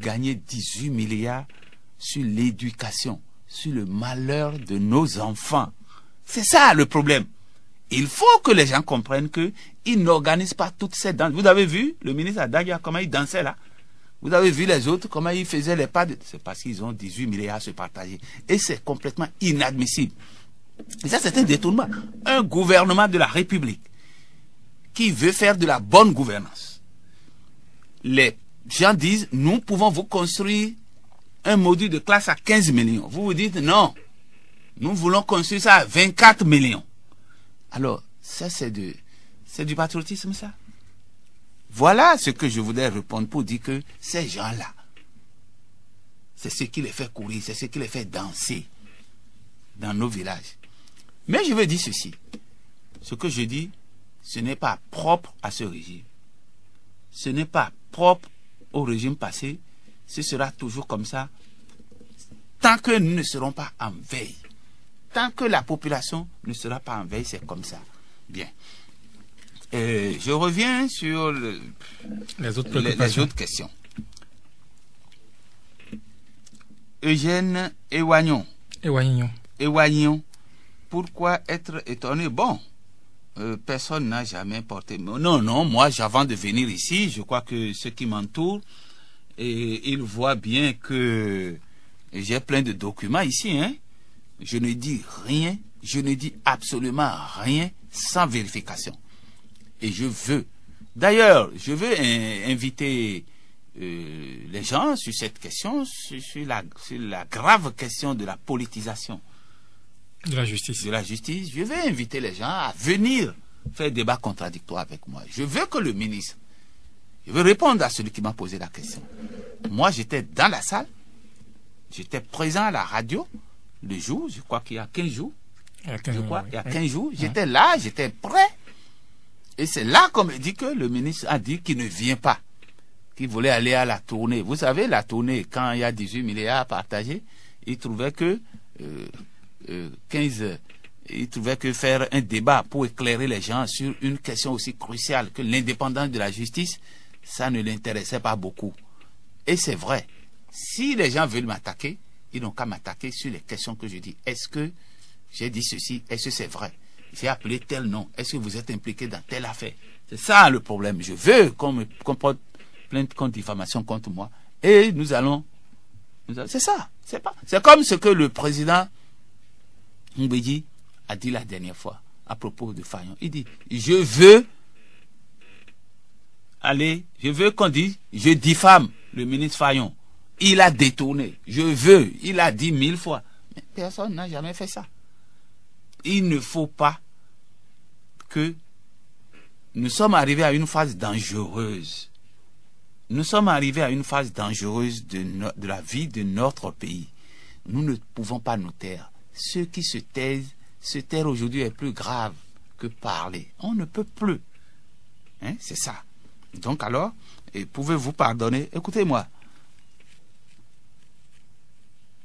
gagner 18 milliards sur l'éducation, sur le malheur de nos enfants. C'est ça le problème. Il faut que les gens comprennent qu'ils n'organisent pas toutes ces danses. Vous avez vu le ministre Adagia, comment il dansait là? Vous avez vu les autres, comment ils faisaient les pas? C'est parce qu'ils ont 18 milliards à se partager. Et c'est complètement inadmissible. Et ça, c'est un détournement. Un gouvernement de la République qui veut faire de la bonne gouvernance. Les gens disent, nous pouvons vous construire un module de classe à 15 millions. Vous vous dites, non, nous voulons construire ça à 24 millions. Alors, ça, c'est du patriotisme, ça. Voilà ce que je voudrais répondre pour dire que ces gens-là, c'est ce qui les fait courir, c'est ce qui les fait danser dans nos villages. Mais je veux dire ceci. Ce que je dis, ce n'est pas propre à ce régime. Ce n'est pas propre au régime passé. Ce sera toujours comme ça. Tant que nous ne serons pas en veille. Tant que la population ne sera pas en veille, c'est comme ça. Bien. Je reviens sur les autres questions. Eugène Éwagnon. Pourquoi être étonné? Bon, personne n'a jamais porté... Non, moi, avant de venir ici, je crois que ceux qui m'entourent, ils voient bien que j'ai plein de documents ici. Hein? Je ne dis rien, je ne dis absolument rien sans vérification. Et je veux... D'ailleurs, je veux inviter les gens sur cette question, sur la grave question de la politisation de la justice. Je veux inviter les gens à venir faire débat contradictoire avec moi. Je veux que le ministre, je veux répondre à celui qui m'a posé la question. Moi, j'étais dans la salle, j'étais présent à la radio le jour, je crois qu'il y a 15 jours. Il y a 15 jours, j'étais là, j'étais prêt. Et c'est là qu'on me dit que le ministre a dit qu'il ne vient pas, qu'il voulait aller à la tournée. Vous savez, la tournée, quand il y a 18 milliards à partager, il trouvait que il trouvait que faire un débat pour éclairer les gens sur une question aussi cruciale que l'indépendance de la justice, ça ne l'intéressait pas beaucoup. Et c'est vrai. Si les gens veulent m'attaquer, ils n'ont qu'à m'attaquer sur les questions que je dis. Est-ce que j'ai dit ceci? Est-ce que c'est vrai? J'ai appelé tel nom. Est-ce que vous êtes impliqué dans telle affaire? C'est ça le problème. Je veux qu'on me porte plainte contre diffamation contre moi. Et nous allons... C'est ça. C'est comme ce que le président Mbeki a dit la dernière fois à propos de Fayon. Il dit, je veux qu'on dise, je diffame le ministre Fayon. Il a détourné. Il a dit 1000 fois. Mais personne n'a jamais fait ça. Il ne faut pas que nous sommes arrivés à une phase dangereuse. Nous sommes arrivés à une phase dangereuse de la vie de notre pays. Nous ne pouvons pas nous taire. Ceux qui se taire aujourd'hui est plus grave que parler. On ne peut plus. Hein? C'est ça. Donc alors, pouvez-vous pardonner? Écoutez-moi.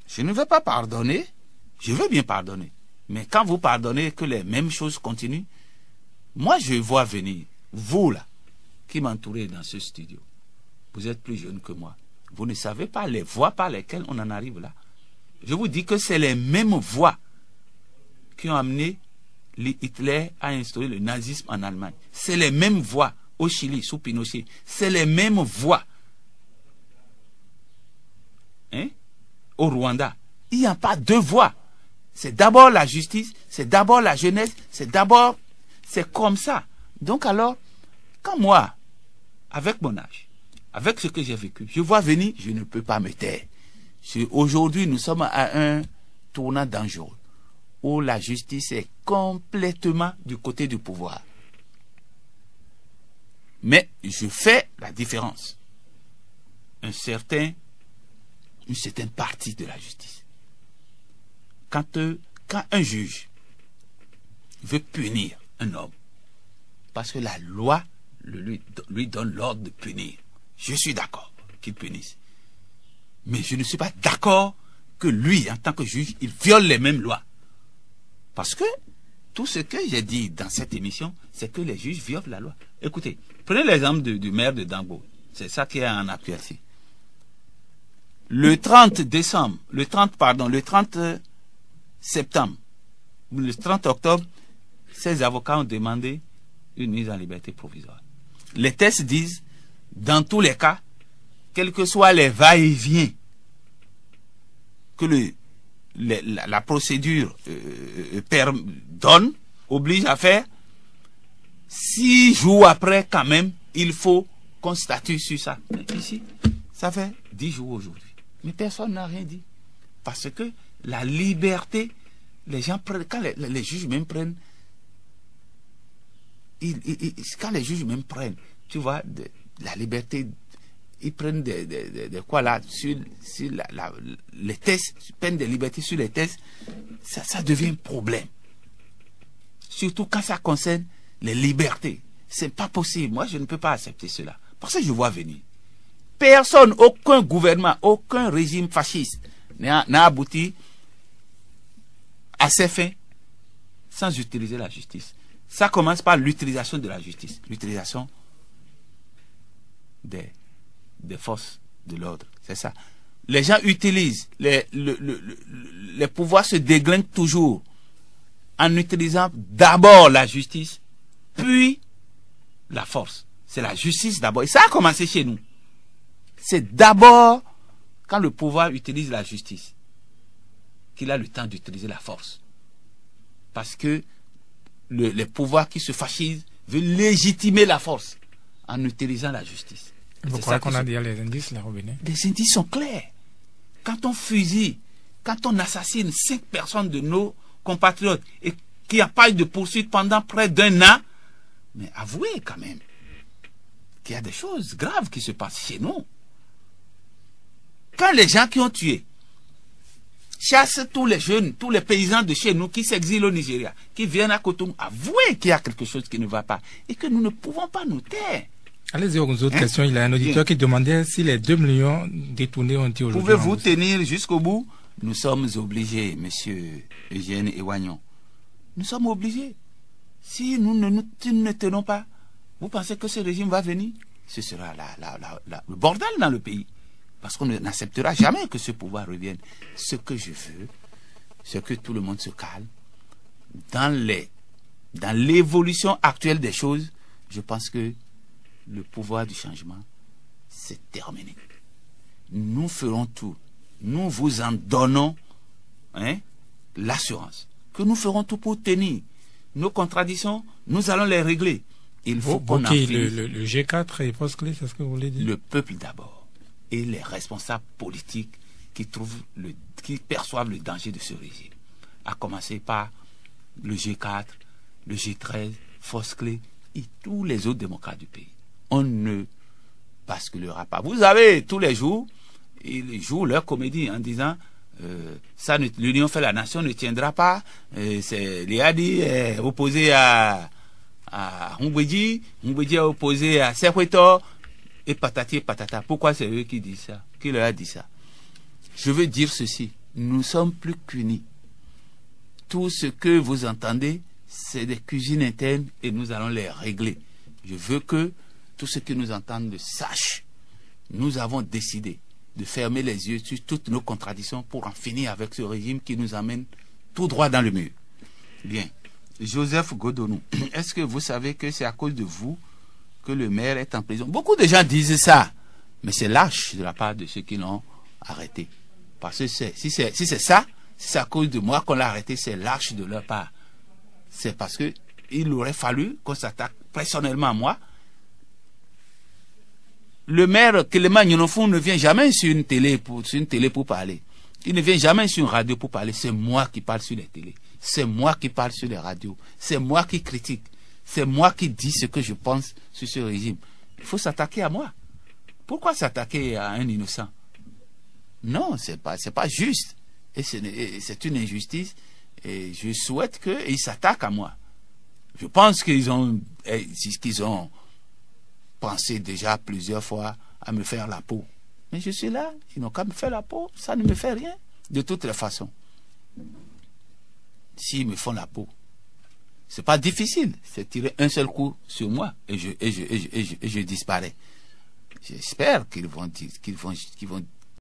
Je ne veux pas pardonner. Je veux bien pardonner. Mais quand vous pardonnez que les mêmes choses continuent, moi je vois venir, vous là, qui m'entourez dans ce studio. Vous êtes plus jeune que moi. Vous ne savez pas les voies par lesquelles on en arrive là. Je vous dis que c'est les mêmes voies qui ont amené Hitler à instaurer le nazisme en Allemagne. C'est les mêmes voies au Chili, sous Pinochet. C'est les mêmes voies au Rwanda. Il n'y a pas deux voies. C'est d'abord la justice, c'est d'abord la jeunesse, c'est comme ça. Donc alors, quand moi, avec mon âge, avec ce que j'ai vécu, je vois venir, je ne peux pas me taire. Aujourd'hui, nous sommes à un tournant dangereux, où la justice est complètement du côté du pouvoir. Mais je fais la différence. Une certaine partie de la justice. Quand un juge veut punir un homme, parce que la loi lui donne l'ordre de punir, je suis d'accord qu'il punisse. Mais je ne suis pas d'accord que lui, en tant que juge, il viole les mêmes lois. Parce que tout ce que j'ai dit dans cette émission, c'est que les juges violent la loi. Écoutez, prenez l'exemple du maire de Dambo. C'est ça qui est en actualité. le 30 septembre, le 30 octobre, ces avocats ont demandé une mise en liberté provisoire. Les textes disent, dans tous les cas, quels que soient les va-et-vient que la procédure oblige à faire, 6 jours après, quand même, il faut qu'on statue sur ça. Mais ici, ça fait 10 jours aujourd'hui. Mais personne n'a rien dit. Parce que la liberté, les gens prennent, quand les juges même prennent, quand les juges même prennent, tu vois, la liberté, ils prennent des quoi là, sur les tests, ils prennent des libertés sur les tests, ça devient un problème. Surtout quand ça concerne les libertés. C'est pas possible. Moi, je ne peux pas accepter cela. Parce que je vois venir. Personne, aucun gouvernement, aucun régime fasciste n'a abouti à ses fins sans utiliser la justice. Ça commence par l'utilisation de la justice, l'utilisation des forces de l'ordre. C'est ça. Les gens utilisent, les pouvoirs se déglinguent toujours en utilisant d'abord la justice, puis la force. C'est la justice d'abord. Et ça a commencé chez nous. C'est d'abord quand le pouvoir utilise la justice qu'il a le temps d'utiliser la force. Parce que les pouvoirs qui se fascisent veulent légitimer la force en utilisant la justice. Vous croyez qu'on a déjà les indices là, Robinette? Les indices sont clairs. Quand on fusille, quand on assassine 5 personnes de nos compatriotes et qu'il n'y a pas eu de poursuite pendant près d'1 an, mais avouez quand même qu'il y a des choses graves qui se passent chez nous. Quand les gens qui ont tué chassent tous les jeunes, tous les paysans de chez nous qui s'exilent au Nigeria, qui viennent à Cotonou, avouez qu'il y a quelque chose qui ne va pas et que nous ne pouvons pas nous taire. Allez-y aux autres questions. Il y a un auditeur qui demandait si les 2 millions détournés ont été aujourd'hui. Pouvez-vous tenir jusqu'au bout? Nous sommes obligés, monsieur Eugène Ewagnon. Nous sommes obligés. Si nous ne tenons pas, vous pensez que ce régime va venir? Ce sera le bordel dans le pays. Parce qu'on n'acceptera jamais que ce pouvoir revienne. Ce que je veux, c'est que tout le monde se calme. Dans l'évolution actuelle des choses, je pense que le pouvoir du changement, c'est terminé. Nous ferons tout. Nous vous en donnons l'assurance que nous ferons tout pour tenir. Nos contradictions, nous allons les régler. Il faut qu'on en finisse. Le G4 et Force Clé, c'est ce que vous voulez dire? Le peuple d'abord. Et les responsables politiques qui perçoivent le danger de ce régime. À commencer par le G4, le G13, Force Clé et tous les autres démocrates du pays. On ne basculera pas. Vous savez, tous les jours, ils jouent leur comédie en disant l'Union fait la nation ne tiendra pas. C'est Liadi est opposé à Humbweji, Humbweji est opposé à Sekweto, et patati et patata. Pourquoi c'est eux qui disent ça? Qui leur a dit ça? Je veux dire ceci. Nous sommes plus qu'unis. Tout ce que vous entendez, c'est des cuisines internes et nous allons les régler. Je veux que tous ceux qui nous entendent le sachent. Nous avons décidé de fermer les yeux sur toutes nos contradictions pour en finir avec ce régime qui nous amène tout droit dans le mur. Bien. Joseph Godonou, est-ce que vous savez que c'est à cause de vous que le maire est en prison? Beaucoup de gens disent ça, mais c'est lâche de la part de ceux qui l'ont arrêté. Parce que si c'est ça, si c'est à cause de moi qu'on l'a arrêté, c'est lâche de leur part. C'est parce que il aurait fallu qu'on s'attaque personnellement à moi. Le maire Clément Nionofou ne vient jamais sur une télé pour parler. Il ne vient jamais sur une radio pour parler. C'est moi qui parle sur les télés. C'est moi qui parle sur les radios. C'est moi qui critique. C'est moi qui dis ce que je pense sur ce régime. Il faut s'attaquer à moi. Pourquoi s'attaquer à un innocent? Non, c'est pas juste. Et c'est une injustice. Et je souhaite qu'ils s'attaquent à moi. Je pense qu'ils ont pensé déjà plusieurs fois à me faire la peau. Mais je suis là, ils n'ont qu'à me faire la peau, ça ne me fait rien. De toutes les façons. S'ils me font la peau, c'est pas difficile, c'est tirer un seul coup sur moi et je disparais. J'espère qu'ils vont